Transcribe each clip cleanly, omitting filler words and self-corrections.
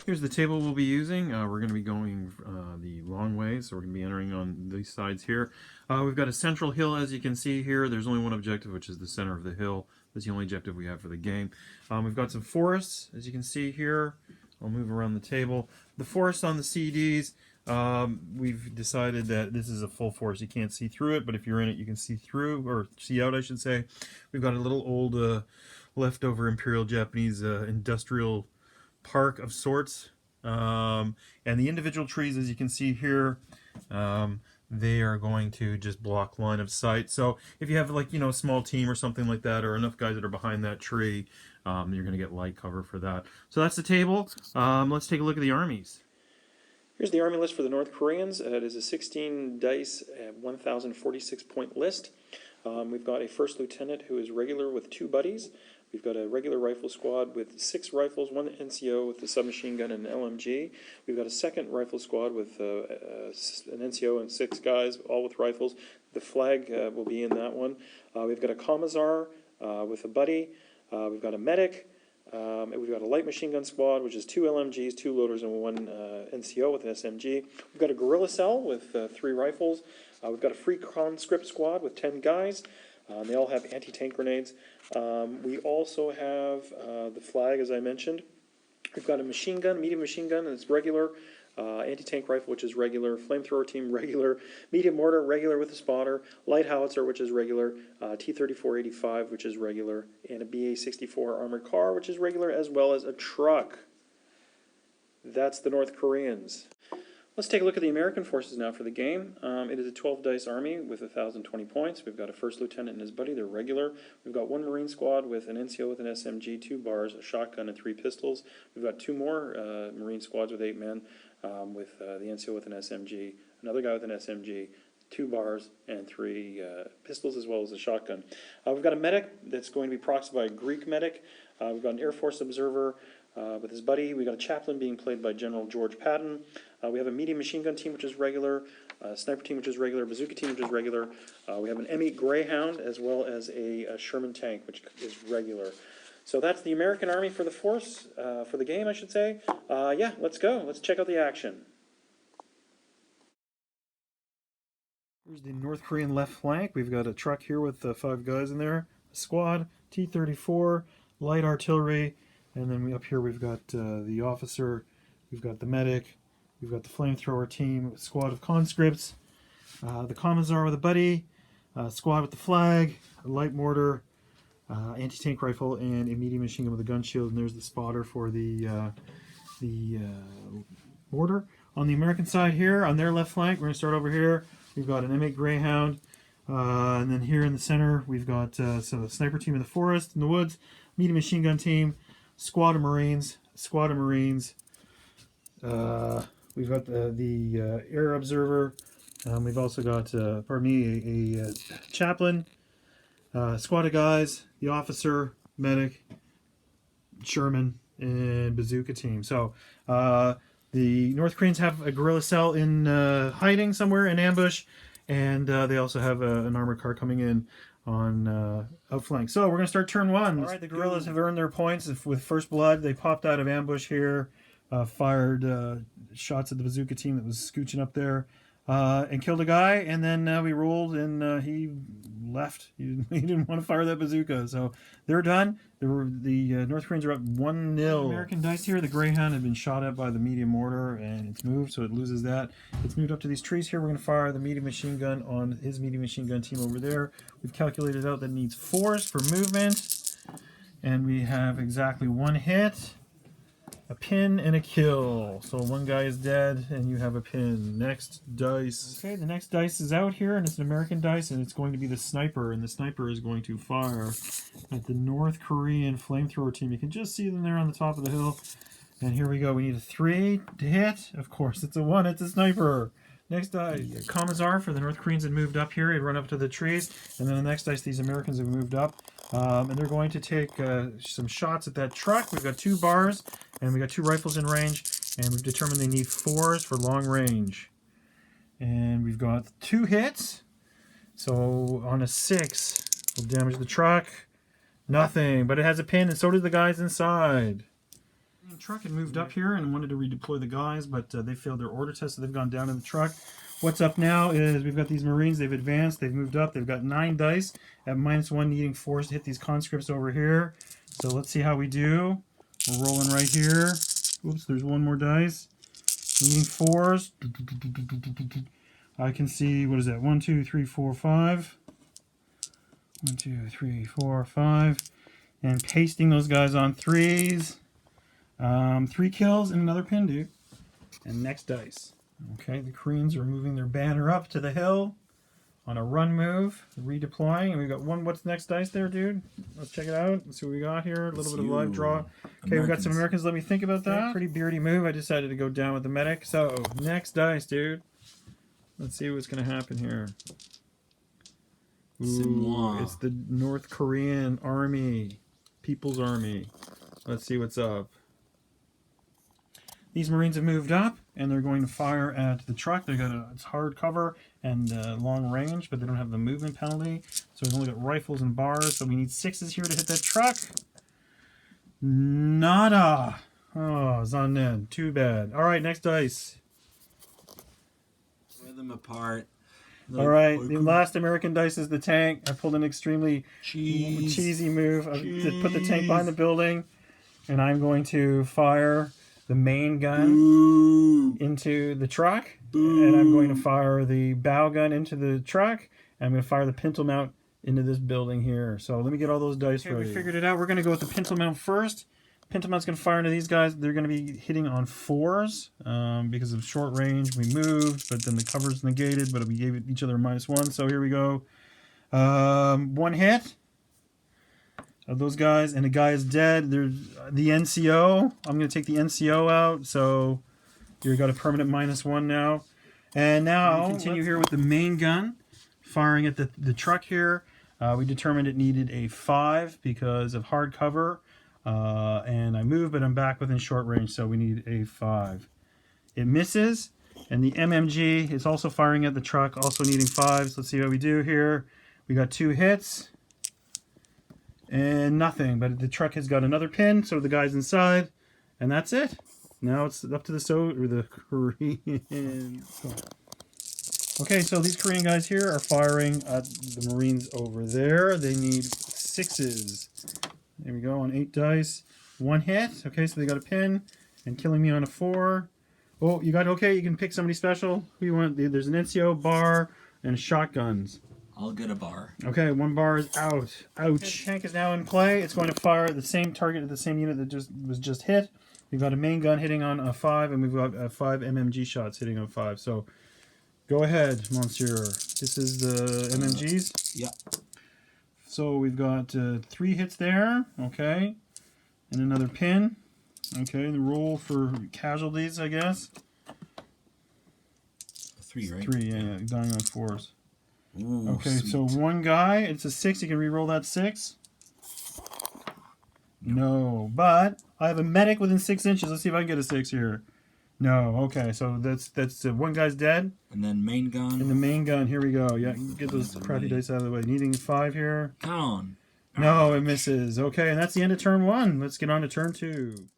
Here's the table we'll be using. We're going to be going the long way, so we're going to be entering on these sides here. We've got a central hill, as you can see here. There's only one objective, which is the center of the hill. That's the only objective we have for the game. We've got some forests, as you can see here. I'll move around the table. The forest on the CDs, we've decided that this is a full forest. You can't see through it, but if you're in it, you can see through, or see out, I should say. We've got a little old leftover Imperial Japanese industrial park of sorts, and the individual trees, as you can see here, they are going to just block line of sight. So if you have, like, a small team or something like that, or enough guys that are behind that tree, you're going to get light cover for that. So that's the table. Let's take a look at the armies. Here's the army list for the North Koreans. It is a 16 dice, 1,046 point list. We've got a first lieutenant who is regular with 2 buddies. We've got a regular rifle squad with 6 rifles, 1 NCO with a submachine gun and an LMG. We've got a second rifle squad with an NCO and 6 guys, all with rifles. The flag will be in that one. We've got a Commissar with a buddy. We've got a medic. We've got a light machine gun squad, which is 2 LMGs, 2 loaders, and 1 NCO with an SMG. We've got a guerrilla cell with 3 rifles. We've got a free conscript squad with 10 guys. They all have anti-tank grenades. We also have the flag, as I mentioned. We've got a machine gun, medium machine gun, and it's regular. Anti-tank rifle, which is regular. Flamethrower team, regular. Medium mortar, regular with a spotter. Light howitzer, which is regular. T-34-85, which is regular. And a BA-64 armored car, which is regular, as well as a truck. That's the North Koreans. Let's take a look at the American forces now for the game. It is a 12 dice army with 1,020 points. We've got a first lieutenant and his buddy. They're regular. We've got 1 Marine squad with an NCO with an SMG, 2 bars, a shotgun, and 3 pistols. We've got 2 more Marine squads with 8 men with the NCO with an SMG, another guy with an SMG, 2 bars, and 3 pistols, as well as a shotgun. We've got a medic that's going to be proxied by a Greek medic. We've got an Air Force observer with his buddy. We've got a chaplain being played by General George Patton. We have a medium machine gun team, which is regular, a sniper team, which is regular, bazooka team, which is regular. We have an M8 Greyhound, as well as a Sherman tank, which is regular. So that's the American Army for the force, for the game, I should say. Yeah, let's go. Let's check out the action. Here's the North Korean left flank. We've got a truck here with 5 guys in there, a squad, T-34, light artillery, and then up here we've got the officer, we've got the medic, we've got the flamethrower team, squad of conscripts, the commissar with a buddy, squad with the flag, a light mortar, anti-tank rifle, and a medium machine gun with a gun shield. And there's the spotter for the mortar. On the American side here, on their left flank, we're going to start over here. We've got an M8 Greyhound, and then here in the center we've got so the sniper team in the forest, in the woods, medium machine gun team, squad of Marines. We've got the air observer. We've also got, a chaplain, squad of guys, the officer, medic, Sherman, and bazooka team. So the North Koreans have a guerrilla cell in hiding somewhere in ambush, and they also have an armored car coming in on outflank. So we're going to start turn 1. All right, the guerrillas have earned their points with first blood. They popped out of ambush here, fired shots at the bazooka team that was scooching up there, and killed a guy, and then we rolled, and he left. He didn't want to fire that bazooka, so they're done. The North Koreans are up 1-0. American dice here. The Greyhound had been shot at by the medium mortar, and it's moved, so it loses that. It's moved up to these trees here. We're going to fire the medium machine gun on his medium machine gun team over there. We've calculated out that it needs 4s for movement, and we have exactly 1 hit, a pin, and a kill. So 1 guy is dead, and you have a pin. Next dice. Okay, the next dice is out here, and it's an American dice, and it's going to be the sniper, and the sniper is going to fire at the North Korean flamethrower team. You can just see them there on the top of the hill. And here we go. We need a 3 to hit. Of course, it's a 1. It's a sniper. Next dice. The Commissar for the North Koreans had moved up here. He'd run up to the trees. And then the next dice, these Americans have moved up. And they're going to take some shots at that truck. We've got 2 bars, and we've got 2 rifles in range, and we've determined they need 4s for long range. And we've got 2 hits. So on a 6, we'll damage the truck. Nothing, but it has a pin, and so do the guys inside. truck had moved up here and wanted to redeploy the guys, but they failed their order test, so they've gone down in the truck. What's up now is we've got these Marines. They've advanced. They've moved up. They've got 9 dice at -1, needing 4s to hit these conscripts over here. So let's see how we do. We're rolling right here. Oops, there's 1 more dice. Needing 4s. I can see, what is that? 1, 2, 3, 4, 5. 1, 2, 3, 4, 5. And pasting those guys on 3s. 3 kills and another pin, dude. And next dice. Okay, the Koreans are moving their banner up to the hill on a run move, redeploying, and we've got one. What's the next dice there, dude? Let's check it out. Let's see what we got here. A little bit of live draw. Okay, we got some Americans. Let me think about that. Okay, pretty beardy move. I decided to go down with the medic. So, next dice, dude. Let's see what's going to happen here. Ooh, it's the North Korean Army. People's Army. Let's see what's up. These Marines have moved up, and they're going to fire at the truck. They got it's hard cover and long range, but they don't have the movement penalty. So we've only got rifles and bars, so we need 6s here to hit that truck. Nada. Oh, Zanen. Too bad. All right, next dice. Tear them apart. All right, the last American dice is the tank. I pulled an extremely cheesy move to put the tank behind the building, and I'm going to fire the main gun into the truck, and I'm going to fire the bow gun into the truck, and I'm going to fire the pintle mount into this building here. So let me get all those dice ready. We figured it out. We're going to go with the pintle mount first. Pintle mount's going to fire into these guys. They're going to be hitting on 4s because of short range. We moved, but then the cover's negated, but we gave each other a -1. So here we go. 1 hit of those guys, and the guy is dead. There's the NCO. I'm going to take the NCO out, so you've got a permanent -1 now. And now I'll continue here with the main gun, firing at the truck here. We determined it needed a 5 because of hard cover, and I moved, but I'm back within short range, so we need a 5. It misses, and the MMG is also firing at the truck, also needing 5s. Let's see how we do here. We got 2 hits. And nothing, but the truck has got another pin, so the guy's inside, and that's it. Now it's up to the Koreans. Okay, so these Korean guys here are firing at the Marines over there. They need 6s. There we go, on 8 dice. 1 hit. Okay, so they got a pin, and killing me on a 4. Oh, you got okay. You can pick somebody special. Who you want? There's an NCO, bar, and shotguns. I'll get a bar. Okay, 1 bar is out. Ouch. Tank is now in play. It's going to fire at the same target at the same unit that was just hit. We've got a main gun hitting on a 5, and we've got 5 MMG shots hitting on 5. So, go ahead, Monsieur. This is the MMGs? Yeah. So, we've got 3 hits there. Okay. And another pin. Okay, the roll for casualties, I guess. 3, right? 3, yeah, dying on 4s. Ooh, okay, sweet. so 1 guy, it's a 6. You can re-roll that 6. No, but I have a medic within 6 inches. Let's see if I can get a 6 here. No, okay, so that's 1 guy's dead. And then main gun. And the main gun, here we go. Yeah, get those crappy dice out of the way. Needing 5 here. Come on. No, it misses. Okay, and that's the end of turn 1. Let's get on to turn 2.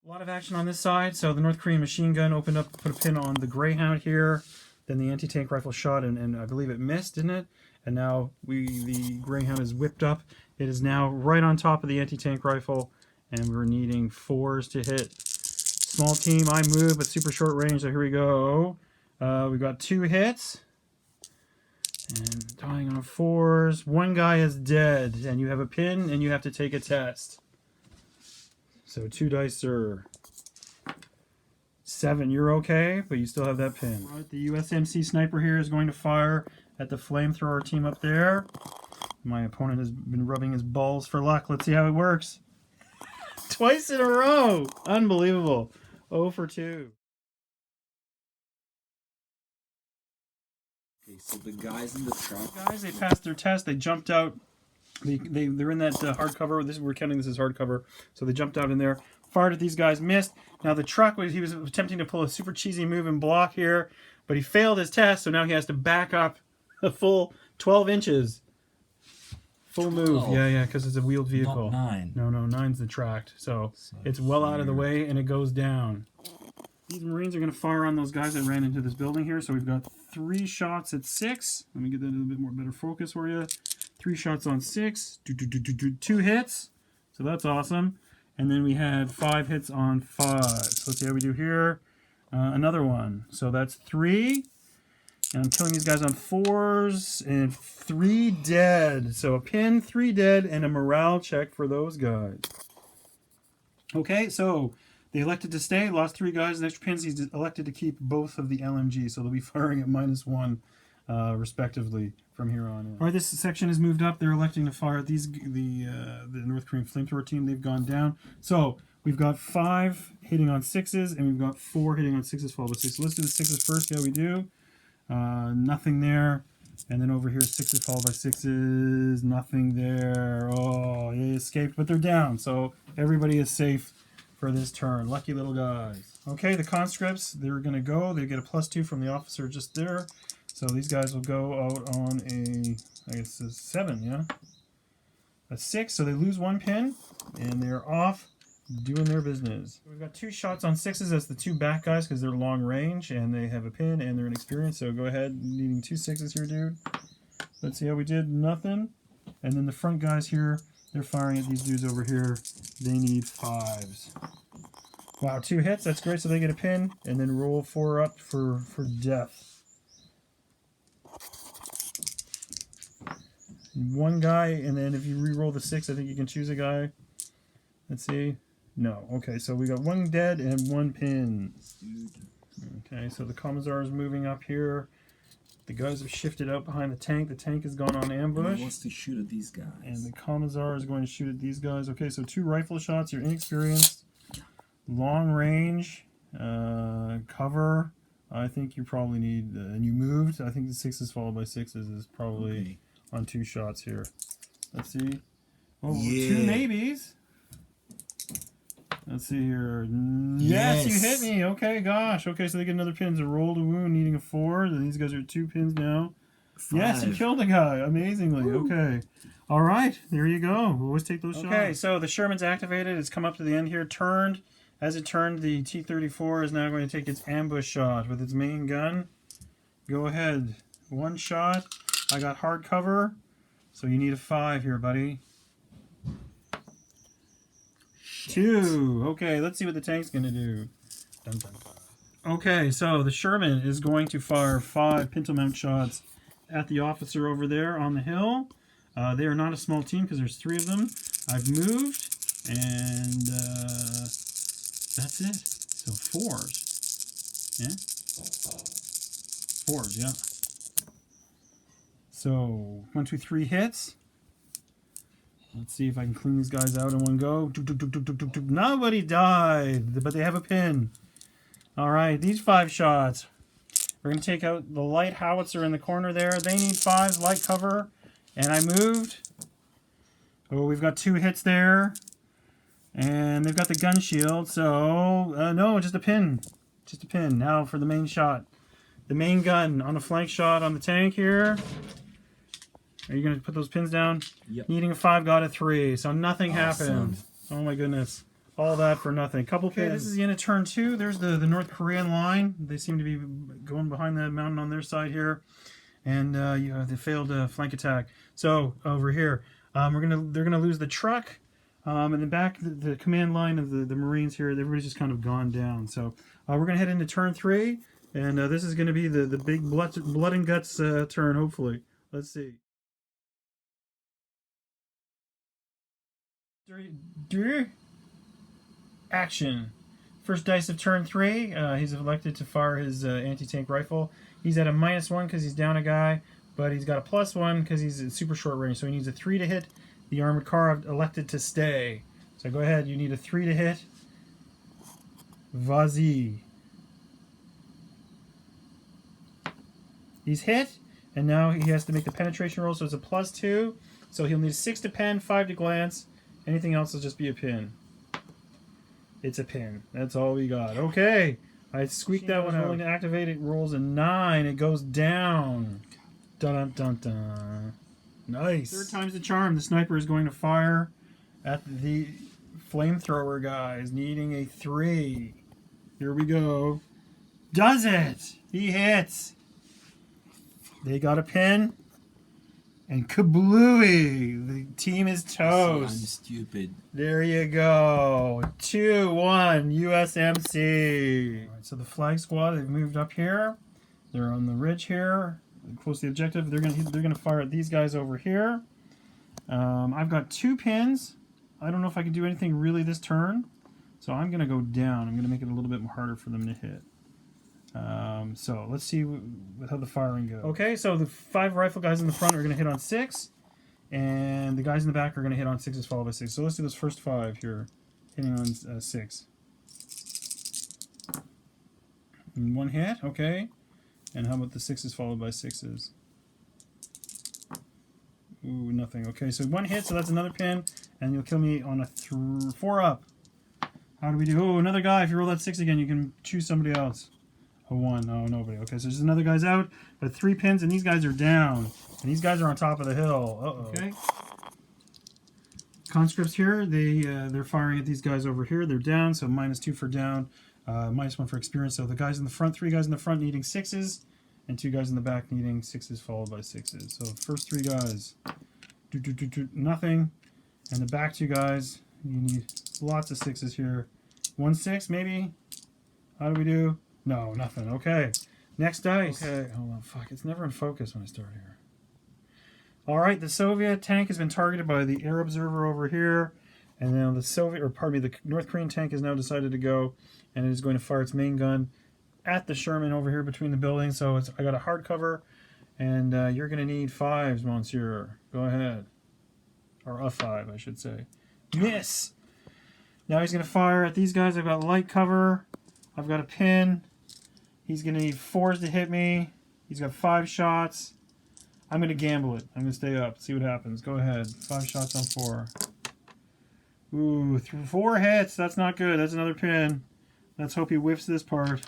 A lot of action on this side. So the North Korean machine gun opened up, put a pin on the Greyhound here. Then the anti-tank rifle shot, and I believe it missed, didn't it? And now the Greyhound is whipped up. It is now right on top of the anti-tank rifle, and we're needing 4s to hit. Small team, I move, but super short range, so here we go. We've got 2 hits. And dying on 4s. 1 guy is dead, and you have a pin, and you have to take a test. So 2 dice, sir. 7, you're okay, but you still have that pin. Right, the USMC sniper here is going to fire at the Flamethrower team up there. My opponent has been rubbing his balls for luck. Let's see how it works. Twice in a row! Unbelievable. 0 for 2. Okay, so the guys in the truck. Guys, they passed their test. They jumped out. They're in that hardcover. We're counting this as hardcover. So they jumped out in there, fired at these guys, missed. Now the truck, he was attempting to pull a super cheesy move and block here, but he failed his test, so now he has to back up a full 12 inches. Full move. 12. Yeah, because it's a wheeled vehicle. Not 9. No, 9's the tracked. So So it's well out of the here. way and it goes down. These Marines are going to fire on those guys that ran into this building here. So we've got 3 shots at 6. Let me get that a little bit more better focus for you. 3 shots on 6. 2 hits. So that's awesome. And then we had 5 hits on 5. So let's see how we do here. Another one. So that's 3. And I'm killing these guys on 4s. And 3 dead. So a pin, 3 dead, and a morale check for those guys. Okay, so they elected to stay, lost 3 guys, and extra pins. He's elected to keep both of the LMG, so they'll be firing at -1, respectively, from here on in. All right, this section is moved up. They're electing to fire the North Korean Flamethrower Team. They've gone down. So we've got 5 hitting on 6s, and we've got 4 hitting on 6s followed by 6. So let's do the 6s first. Yeah, we do. Nothing there. And then over here, 6s followed by 6s. Nothing there. Oh, they escaped, but they're down. So everybody is safe for this turn. Lucky little guys. Okay, the conscripts, they're going to go. They get a +2 from the officer just there. So these guys will go out on a, I guess, a 7, yeah? A 6, so they lose 1 pin, and they're off doing their business. We've got 2 shots on 6s as the 2 back guys because they're long range, and they have a pin, and they're inexperienced. So go ahead, needing 2 6s here, dude. Let's see how we did. Nothing. And then the front guys here, they're firing at these dudes over here. They need 5s. Wow, 2 hits. That's great. So they get a pin, and then roll 4 up for death. 1 guy, and then if you re-roll the 6, I think you can choose a guy. Let's see. No. Okay, so we got 1 dead and 1 pin. Okay, so the Commissar is moving up here. The guys have shifted out behind the tank. The tank has gone on ambush. He wants to shoot at these guys. And the Commissar is going to shoot at these guys. Okay, so 2 rifle shots. You're inexperienced. Long range. Cover. I think you probably need... and you moved. I think the 6s followed by 6s is probably on 2 shots here. Let's see. Oh, Yeah. 2 maybes. Let's see here. Yes, you hit me. Okay, gosh. Okay, so they get another pin. So roll to wound, needing a 4. And these guys are 2 pins now. 5. Yes, you killed a guy. Amazingly. Woo. Okay. All right. There you go. We'll always take those shots. Okay, so the Sherman's activated. It's come up to the end here. Turned. As it turned, the T-34 is now going to take its ambush shot with its main gun. Go ahead. 1 shot. I got hard cover. So you need a 5 here, buddy. 2. Okay, let's see what the tank's going to do. Dun, dun, dun. Okay, so the Sherman is going to fire 5 pintle mount shots at the officer over there on the hill. They are not a small team because there's 3 of them. I've moved, and that's it. So 4s. Yeah? 4s, yeah. So 1, 2, 3 hits. Let's see if I can clean these guys out in one go. Nobody died, but they have a pin. All right, these 5 shots. We're going to take out the light howitzer in the corner there. They need 5s, light cover. And I moved. Oh, we've got 2 hits there. And they've got the gun shield. So, no, just a pin. Just a pin. Now for the main shot. The main gun on a flank shot on the tank here. Are you going to put those pins down? Yep. Needing a 5, got a 3. So nothing happened. Oh my goodness. All that for nothing. Couple pins. This is the end of turn 2. There's the North Korean line. They seem to be going behind that mountain on their side here. And they failed a flank attack. So over here, they're gonna lose the truck. And then back the command line of the Marines here, everybody's just kind of gone down. So we're going to head into turn 3. And this is going to be the big blood and guts turn, hopefully. Let's see. Action. First dice of turn 3. He's elected to fire his anti-tank rifle. He's at a -1 because he's down a guy, but he's got a +1 because he's at super short range. So he needs a 3 to hit. The armored car I've elected to stay. So go ahead. You need a 3 to hit. Vas-y. He's hit, and now he has to make the penetration roll. So it's a +2. So he'll need a 6 to pen, 5 to glance. Anything else will just be a pin. It's a pin. That's all we got. Okay. I squeaked that one out. Rolling to activate. It rolls a 9. It goes down. Dun dun dun dun. Nice. Third time's the charm. The sniper is going to fire at the flamethrower guys, needing a 3. Here we go. Does it? He hits. They got a pin. And kablooey! The team is toast. I'm stupid. There you go. 2-1 USMC. All right, so the flag squad, they've moved up here. They're on the ridge here, close to the objective. They're gonna fire at these guys over here. I've got 2 pins. I don't know if I can do anything really this turn, so I'm gonna go down. I'm gonna make it a little bit harder for them to hit. So let's see how the firing goes. Okay, so the 5 rifle guys in the front are gonna hit on 6, and the guys in the back are gonna hit on 6s followed by 6. So let's do this first 5 here, hitting on 6. And 1 hit, okay. And how about the 6s followed by 6s? Ooh, nothing. Okay, so 1 hit, so that's another pin, and you'll kill me on a 4 up. How do we do? Oh, another guy. If you roll that 6 again, you can choose somebody else. A 1. Oh, nobody. Okay, so there's another guy's out, but 3 pins, and these guys are down. And these guys are on top of the hill. Uh-oh. Okay. Conscripts here, they're firing at these guys over here. They're down, so -2 for down. -1 for experience. So the guys in the front, 3 guys in the front needing 6s, and 2 guys in the back needing 6s followed by 6s. So first 3 guys, nothing, and the back 2 guys, you need lots of 6s here. 1 6 maybe. How do we do? No, nothing. Okay, next dice. Okay, hold on. Fuck, it's never in focus when I start here. All right, the Soviet tank has been targeted by the air observer over here, and now the North Korean tank has now decided to go. And it is going to fire its main gun at the Sherman over here between the buildings. So I got a hard cover, and you're going to need 5s, Monsieur. Go ahead. Or a 5, I should say. Miss! Now he's going to fire at these guys. I've got light cover. I've got a pin. He's going to need 4s to hit me. He's got 5 shots. I'm going to gamble it. I'm going to stay up. See what happens. Go ahead. 5 shots on 4. Ooh, 4 hits. That's not good. That's another pin. Let's hope he whiffs this part,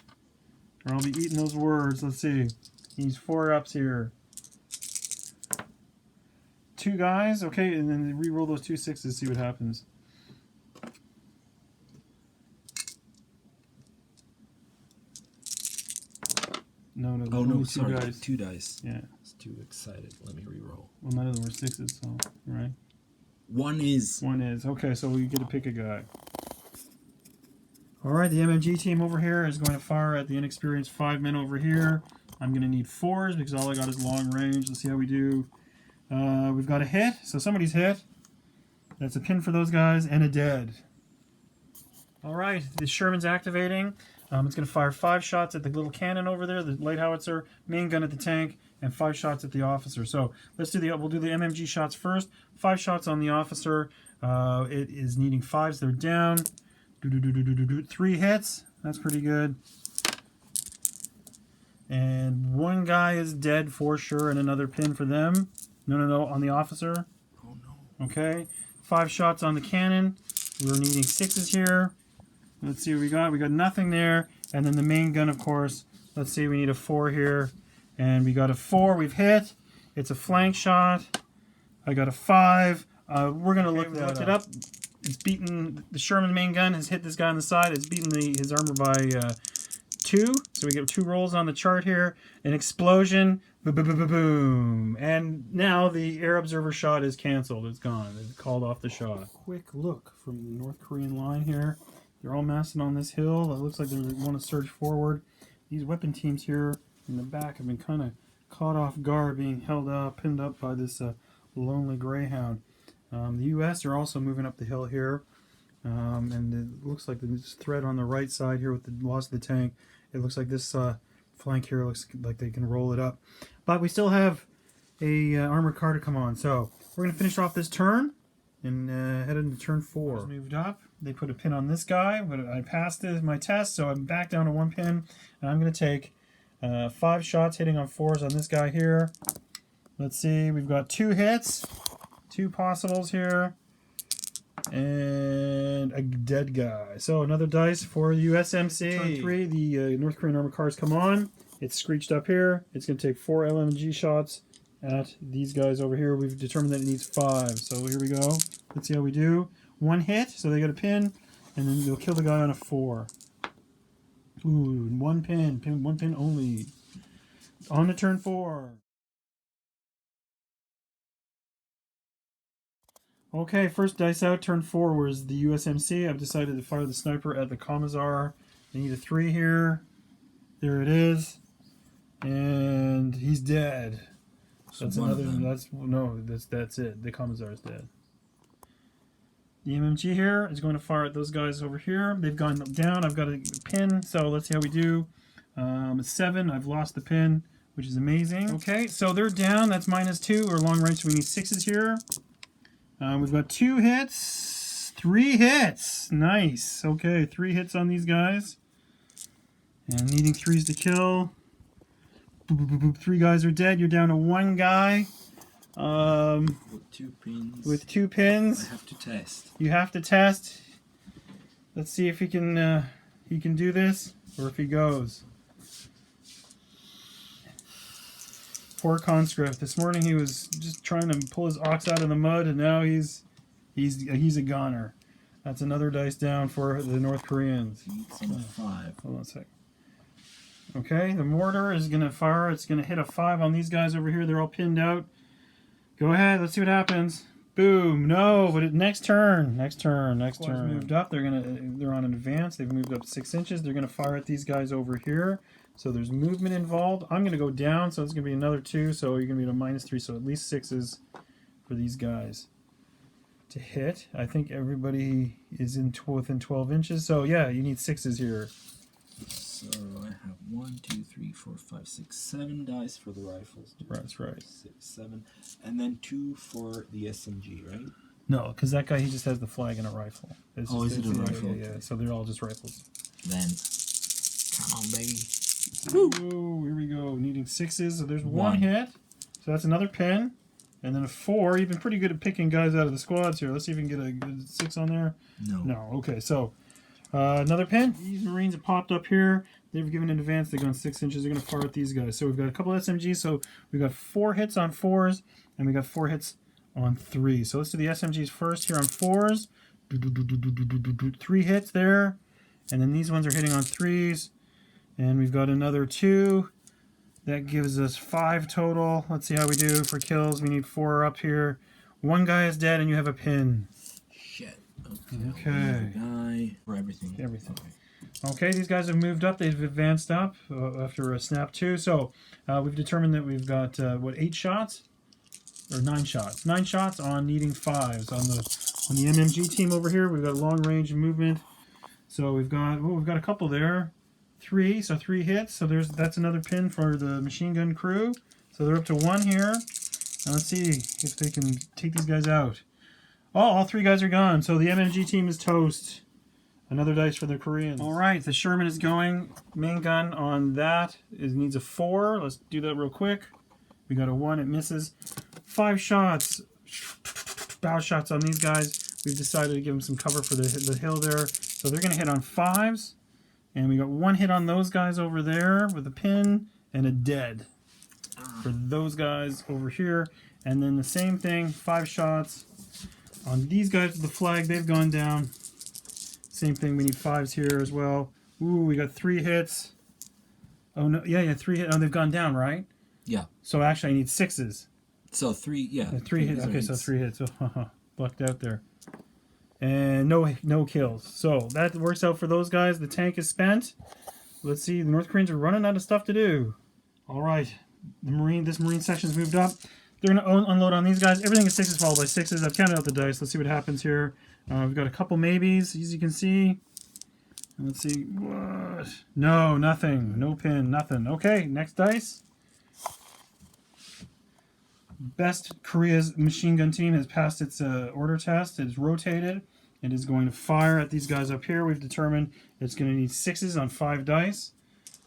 or I'll be eating those words. Let's see. He's 4 ups here. 2 guys, okay, and then re-roll those 2 6s, see what happens. No, Oh no, only 2 sorry. guys. 2 dice. Yeah. I was too excited. Let me re-roll. Well, none of them were 6s, so, right? 1 is. 1 is. Okay, so we get to pick a guy. Alright, the MMG team over here is going to fire at the inexperienced 5 men over here. I'm going to need 4s because all I got is long range. Let's see how we do. We've got a hit, so somebody's hit. That's a pin for those guys, and a dead. Alright, the Sherman's activating. It's going to fire 5 shots at the little cannon over there, the light howitzer, main gun at the tank, and 5 shots at the officer. So we'll do the MMG shots first. 5 shots on the officer. It is needing 5s. They're down. 3 hits. That's pretty good. And 1 guy is dead for sure, and another pin for them. No, on the officer. Oh no. Okay. 5 shots on the cannon. We're needing 6s here. Let's see what we got. We got nothing there. And then the main gun, of course. Let's see, we need a 4 here. And we got a 4. We've hit. It's a flank shot. I got a 5. We're going to look that up. It's beaten, the Sherman main gun has hit this guy on the side. It's beaten his armor by 2. So we get 2 rolls on the chart here. An explosion. Boom. And now the air observer shot is canceled. It's gone. It's called off the shot. Quick look from the North Korean line here. They're all massing on this hill. It looks like they want to surge forward. These weapon teams here in the back have been kind of caught off guard, being held up, pinned up by this lonely greyhound. The U.S. are also moving up the hill here, and it looks like this thread on the right side here with the loss of the tank. It looks like this flank here looks like they can roll it up. But we still have a armored car to come on, so we're going to finish off this turn and head into turn 4. Moved up. They put a pin on this guy, but I passed my test, so I'm back down to 1 pin, and I'm going to take 5 shots hitting on 4s on this guy here. Let's see, we've got 2 hits. 2 possibles here, and a dead guy. So another dice for USMC. Turn 3, the North Korean armored cars come on. It's screeched up here. It's going to take 4 LMG shots at these guys over here. We've determined that it needs 5. So here we go. Let's see how we do. 1 hit, so they get a pin, and then they'll kill the guy on a 4. Ooh, 1 pin. 1 pin only. On to turn 4. Okay, first dice out, turn 4 was the USMC. I've decided to fire the sniper at the Commissar. I need a 3 here. There it is. And he's dead. So That's one of another. them. That's it. The Commissar is dead. The MMG here is going to fire at those guys over here. They've gone down. I've got a pin, so let's see how we do. 7. I've lost the pin, which is amazing. Okay, so they're down. That's -2 or long range. So we need 6s here. We've got 2 hits, 3 hits. Nice. Okay, 3 hits on these guys. And needing 3s to kill. Boop, boop, boop, boop. 3 guys are dead. You're down to 1 guy. With 2 pins. With 2 pins. I have to test. You have to test. Let's see if he can do this or if he goes. Poor Conscript. This morning he was just trying to pull his ox out of the mud, and now he's a goner. That's another dice down for the North Koreans. It's on a 5. Hold on a sec. Okay, the mortar is going to fire. It's going to hit a 5 on these guys over here. They're all pinned out. Go ahead. Let's see what happens. Boom. No, but next turn. Next turn. Moved up. They're on an advance. They've moved up 6 inches. They're going to fire at these guys over here. So there's movement involved. I'm going to go down, so it's going to be another 2. So you're going to be at a -3. So at least 6s for these guys to hit. I think everybody is within 12 inches. So yeah, you need 6s here. So I have 1, 2, 3, 4, 5, 6, 7 dice for the rifles. That's right. 6, 7, and then 2 for the SMG, right? No, because that guy, he just has the flag and a rifle. Is it a rifle? Yeah, so they're all just rifles. Then, come on, baby. Ooh, here we go. Needing 6s. So there's 1 hit. So that's another pin. And then a 4. You've been pretty good at picking guys out of the squads here. Let's see if we can get a good 6 on there. No. Okay, so another pin. These Marines have popped up here. They've given an advance. They've gone 6 inches. They're going to fire at these guys. So we've got a couple SMGs. So we've got 4 hits on 4s. And we got 4 hits on 3s. So let's do the SMGs first here on 4s. 3 hits there. And then these ones are hitting on 3s. And we've got another 2. That gives us 5 total. Let's see how we do for kills. We need 4 up here. 1 guy is dead and you have a pin. Shit. Okay. Guy for everything. Everything. Okay, these guys have moved up. They've advanced up after a snap 2. So we've determined that we've got, 8 shots? Or 9 shots. 9 shots on needing 5s. On the MMG team over here, we've got long range movement. So we've got a couple there. 3, so 3 hits. So that's another pin for the machine gun crew. So they're up to 1 here. Now let's see if they can take these guys out. Oh, all 3 guys are gone. So the MMG team is toast. Another dice for the Koreans. All right, the Sherman is going. Main gun on that needs a 4. Let's do that real quick. We got a 1. It misses. 5 shots. Bow shots on these guys. We've decided to give them some cover for the hill there. So they're going to hit on 5s. And we got 1 hit on those guys over there with a pin and a dead for those guys over here. And then the same thing, 5 shots on these guys with the flag. They've gone down. Same thing, we need 5s here as well. Ooh, we got 3 hits. Oh, no, yeah, 3 hits. Oh, they've gone down, right? Yeah. So actually I need 6s. So 3, yeah. 3 hits. Okay, so 3 hits. Oh, lucked out there. And no kills. So that works out for those guys. The tank is spent. Let's see. The North Koreans are running out of stuff to do. All right. This Marine section's moved up. They're going to unload on these guys. Everything is 6s followed by 6s. I've counted out the dice. Let's see what happens here. We've got a couple maybes, as you can see. And let's see. What? No, nothing. No pin, nothing. Okay, next dice. Best Korea's machine gun team has passed its order test. It is rotated. It is going to fire at these guys up here. We've determined it's going to need 6s on 5 dice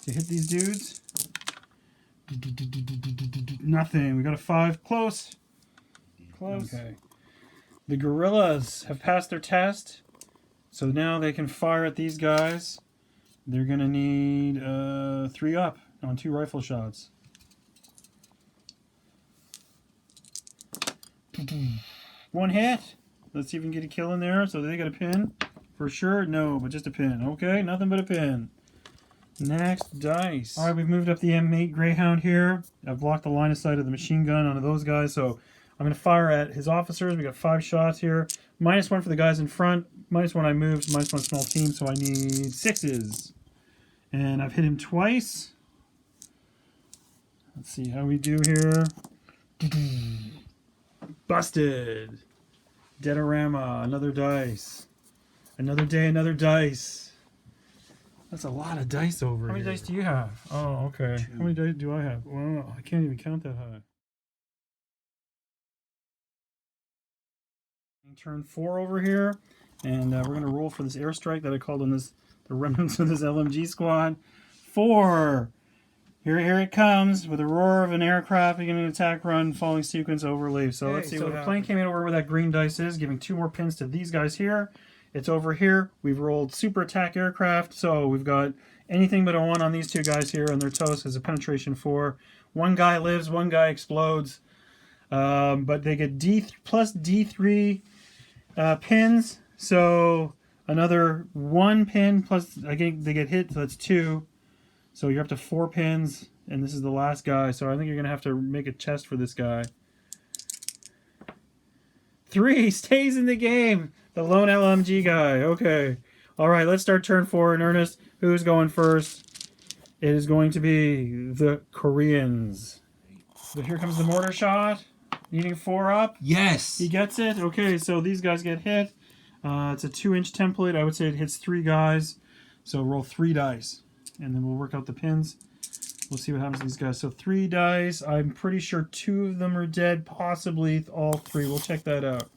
to hit these dudes. Nothing. We got a 5. Close. Close. Okay. The guerrillas have passed their test. So now they can fire at these guys. They're going to need 3 up on 2 rifle shots. One hit. Let's see if we can get a kill in there. So they got a pin. For sure? No, but just a pin. Okay, nothing but a pin. Next dice. Alright, we've moved up the M8 Greyhound here. I've blocked the line of sight of the machine gun onto those guys, so I'm going to fire at his officers. We got 5 shots here. -1 for the guys in front. -1 I moved. -1 small team, so I need 6s. And I've hit him twice. Let's see how we do here. Busted. Deadorama. Another dice. Another day, another dice. That's a lot of dice over here. How many dice do you have? Oh, okay. 2. How many dice do I have? Well, I can't even count that high. Turn 4 over here, and we're going to roll for this airstrike that I called on this, the remnants of this LMG squad. 4! Here it comes, with a roar of an aircraft beginning an attack run, following sequence overleaf. So let's see what the plane came in over where that green dice is, giving 2 more pins to these guys here. It's over here. We've rolled super attack aircraft, so we've got anything but a 1 on these 2 guys here, and their toast is a penetration 4. 1 guy lives, 1 guy explodes, but they get D plus D3 pins, so another 1 pin plus again they get hit, so that's 2. So you're up to 4 pins, and this is the last guy. So I think you're gonna have to make a chest for this guy. 3 stays in the game. The lone LMG guy. Okay. All right. Let's start turn 4 in earnest. Who's going first? It is going to be the Koreans. So here comes the mortar shot. Needing 4 up. Yes. He gets it. Okay. So these guys get hit. It's a 2-inch template. I would say it hits 3 guys. So roll 3 dice, and then we'll work out the pins. We'll see what happens to these guys. So 3 dice. I'm pretty sure 2 of them are dead. Possibly all 3. We'll check that out.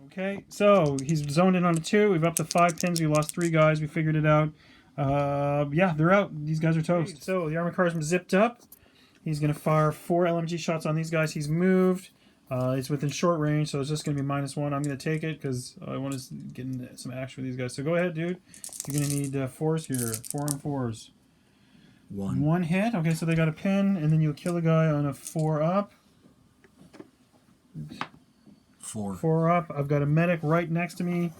Okay, so he's zoned in on a 2. We've up to 5 pins. We lost 3 guys. We figured it out. Yeah, they're out. These guys are toast. So the armor car's zipped up. He's going to fire 4 LMG shots on these guys. He's moved. It's within short range, so it's just going to be -1. I'm going to take it because I want to get into some action with these guys. So go ahead, dude. You're going to need 4s here. 4 and 4s. 1 hit. Okay, so they got a pin, and then you'll kill a guy on a 4 up. 4 up. I've got a medic right next to me.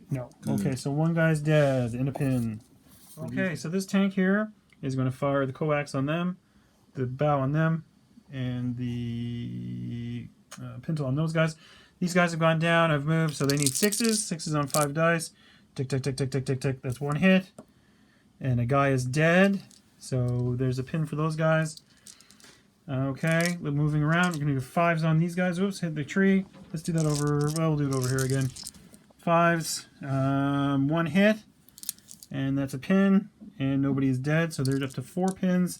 No. Okay, so 1 guy's dead in a pin. Okay, so this tank here is going to fire the coax on them, the bow on them, and the pintle on those guys. These guys have gone down. I've moved, so they need 6s. 6s on 5 dice. Tick, tick, tick, tick, tick, tick, tick. That's 1 hit. And a guy is dead. So there's a pin for those guys. Okay, we're moving around. We're going to do 5s on these guys. Oops, hit the tree. Let's do that over. Well, we'll do it over here again. 5s. 1 hit. And that's a pin. And nobody is dead. So they're up to 4 pins.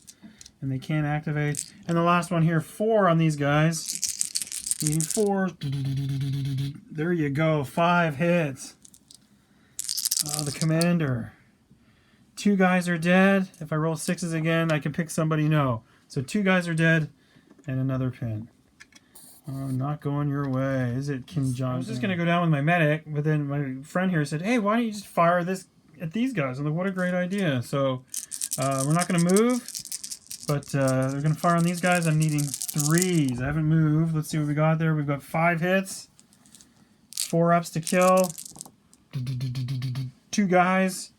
And they can't activate. And the last one here, 4 on these guys. Needing 4. There you go. 5 hits. Oh, the commander. 2 guys are dead. If I roll 6s again, I can pick somebody. No. So 2 guys are dead, and another pin. Oh, not going your way. Is it Kim Johnson? I was just going to go down with my medic, but then my friend here said, hey, why don't you just fire this at these guys? I'm like, what a great idea. So we're not going to move, but they're going to fire on these guys. I'm needing 3s. I haven't moved. Let's see what we got there. We've got 5 hits, 4 ups to kill, 2 guys.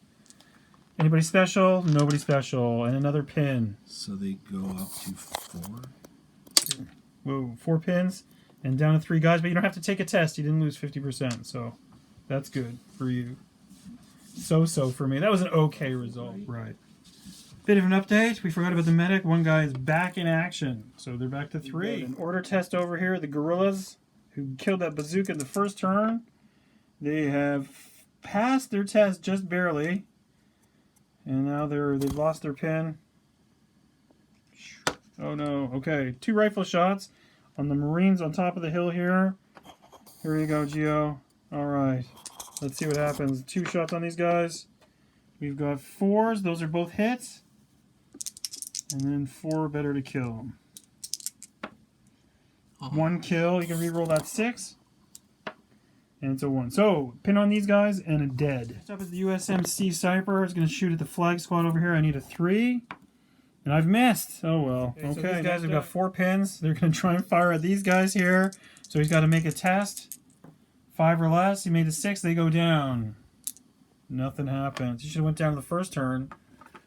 Anybody special? Nobody special. And another pin. So they go up to 4? Whoa, 4 pins. And down to 3 guys. But you don't have to take a test. You didn't lose 50%. So that's good for you. So for me. That was an okay result. Right. Bit of an update. We forgot about the medic. 1 guy is back in action. So they're back to 3. An order test over here. The guerrillas who killed that bazooka in the first turn. They have passed their test just barely. And now they've lost their pin. Oh no. Okay. 2 rifle shots on the Marines on top of the hill here. Here you go, Geo. Alright. Let's see what happens. 2 shots on these guys. We've got 4s. Those are both hits. And then 4 better to kill. 1 kill. You can reroll that 6. And it's a 1. So, pin on these guys and a dead. Next up is the USMC Sniper. It's going to shoot at the flag squad over here. I need a 3. And I've missed. Oh well. Okay, so these guys have got 4 pins. They're going to try and fire at these guys here. So he's got to make a test. 5 or less. He made a 6. They go down. Nothing happens. You should have went down to the first turn.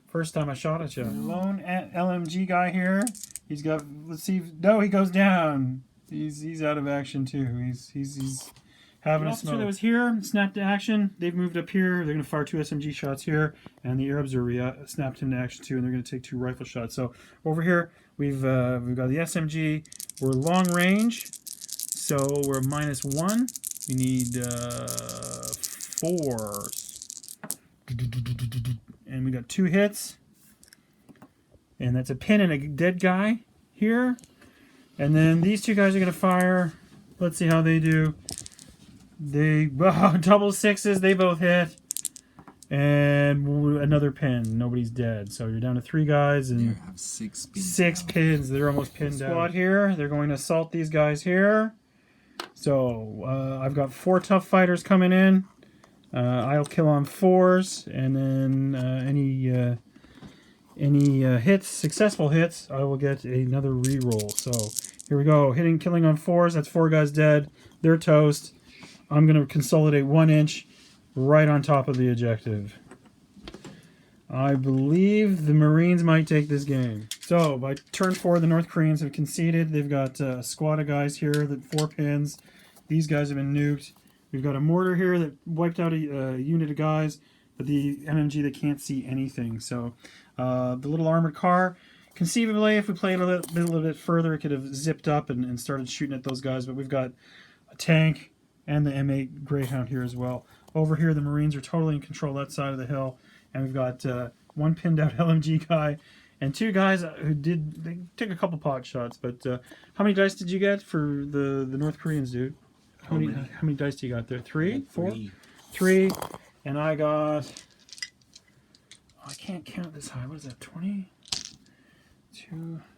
First time I shot at you. Lone LMG guy here. He's got. Let's see. No, he goes down. He's out of action too. He's having a smoke. That was here snapped to action. They've moved up here. They're going to fire 2 SMG shots here, and the air observer snapped into action too, and they're going to take 2 rifle shots. So over here we've got the SMG. We're long range, so we're -1. We need 4, and we got 2 hits, and that's a pin and a dead guy here. And then these 2 guys are going to fire. Let's see how they do. They double 6s. They both hit. And another pin. Nobody's dead. So you're down to 3 guys and There, have 6 pins. 6 pins. They're almost pinned down. Squad here. They're going to assault these guys here. So I've got 4 tough fighters coming in. I'll kill on 4s, and then any hits, successful hits, I will get another reroll. So here we go, killing on 4s. That's 4 guys dead. They're toast. I'm going to consolidate 1 inch right on top of the objective. I believe the Marines might take this game. So by turn 4, the North Koreans have conceded. They've got a squad of guys here that 4 pins. These guys have been nuked. We've got a mortar here that wiped out a unit of guys, but the MMG, they can't see anything. So the little armored car, conceivably, if we played a little bit further, it could have zipped up and started shooting at those guys. But we've got a tank and the M8 Greyhound here as well. Over here, the Marines are totally in control of that side of the hill. And we've got 1 pinned out LMG guy and 2 guys who they took a couple pot shots. But how many dice did you get for the North Koreans, dude? How many dice do you got there? 3? 4? 3. And I got... Oh, I can't count this high. What is that? 20?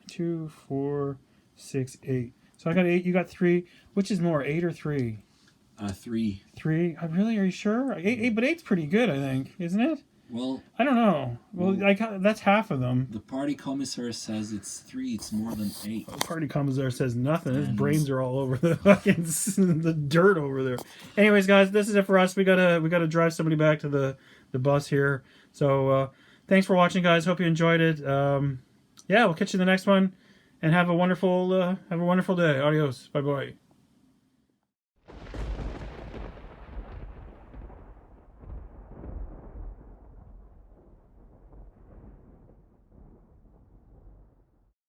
2, 4, 6, 8. So I got 8. You got 3. Which is more, 8 or 3? 3. 3? Really? Are you sure? 8, but 8's pretty good, I think, isn't it? Well, I don't know. Well, that's half of them. The party commissar says it's 3. It's more than 8. The party commissar says nothing. His brains are all over the fucking the dirt over there. Anyways, guys, this is it for us. We gotta drive somebody back to the bus here. So thanks for watching, guys. Hope you enjoyed it. Yeah, we'll catch you in the next one, and have a wonderful day. Adios. Bye bye.